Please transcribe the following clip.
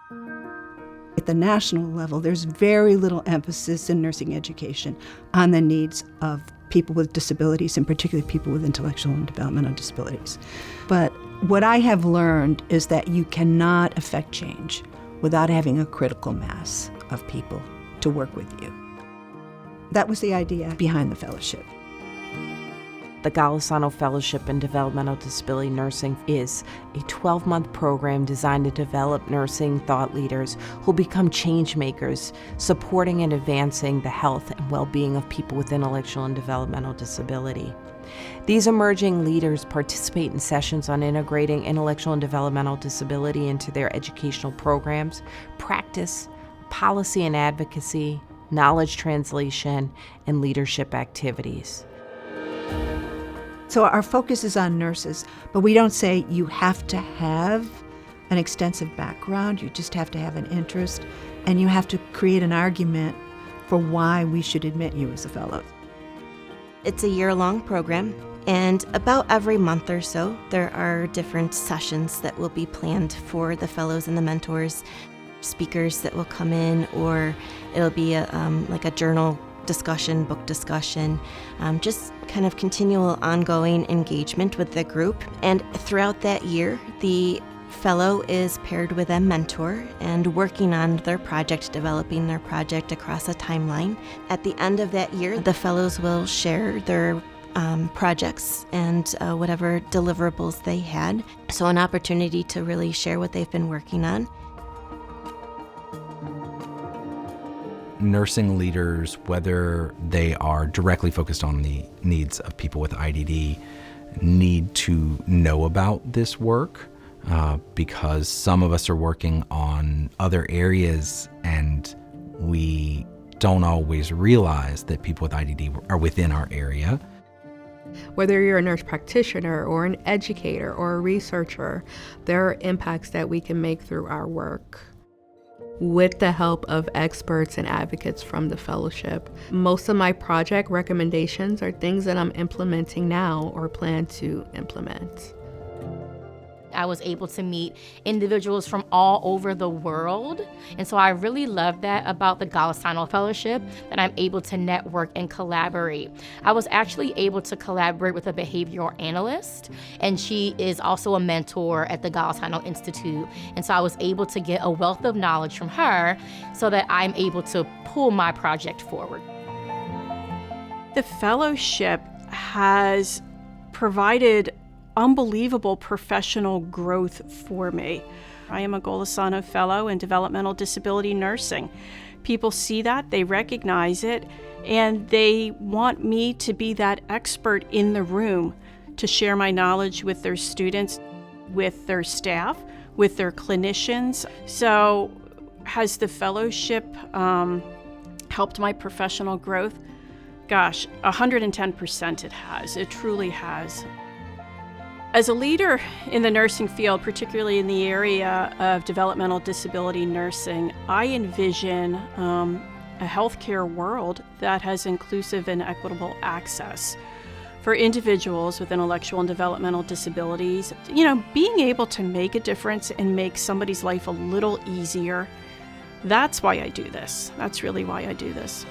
At the national level, there's very little emphasis in nursing education on the needs of people with disabilities, and particularly people with intellectual and developmental disabilities. But what I have learned is that you cannot affect change without having a critical mass of people to work with you. That was the idea behind the fellowship. The Golisano Fellowship in Developmental Disability Nursing is a 12-month program designed to develop nursing thought leaders who become change makers, supporting and advancing the health and well-being of people with intellectual and developmental disability. These emerging leaders participate in sessions on integrating intellectual and developmental disability into their educational programs, practice, policy and advocacy, knowledge translation, and leadership activities. So our focus is on nurses, but we don't say you have to have an extensive background, you just have to have an interest, and you have to create an argument for why we should admit you as a fellow. It's a year-long program, and about every month or so, there are different sessions that will be planned for the fellows and the mentors, speakers that will come in, or it'll be like a journal discussion, book discussion, just kind of continual ongoing engagement with the group. And throughout that year, the fellow is paired with a mentor and working on their project, developing their project across a timeline. At the end of that year, the fellows will share their projects and whatever deliverables they had. So an opportunity to really share what they've been working on. Nursing leaders, whether they are directly focused on the needs of people with IDD, need to know about this work because some of us are working on other areas and we don't always realize that people with IDD are within our area. Whether you're a nurse practitioner or an educator or a researcher, there are impacts that we can make through our work with the help of experts and advocates from the fellowship. Most of my project recommendations are things that I'm implementing now or plan to implement. I was able to meet individuals from all over the world. And so I really love that about the Golisano Fellowship, that I'm able to network and collaborate. I was actually able to collaborate with a behavioral analyst, and she is also a mentor at the Golisano Institute. And so I was able to get a wealth of knowledge from her so that I'm able to pull my project forward. The fellowship has provided unbelievable professional growth for me. I am a Golisano Fellow in Developmental Disability Nursing. People see that, they recognize it, and they want me to be that expert in the room to share my knowledge with their students, with their staff, with their clinicians. So has the fellowship helped my professional growth? Gosh, 110% it has. It truly has. As a leader in the nursing field, particularly in the area of developmental disability nursing, I envision a healthcare world that has inclusive and equitable access for individuals with intellectual and developmental disabilities. You know, being able to make a difference and make somebody's life a little easier, that's why I do this. That's really why I do this.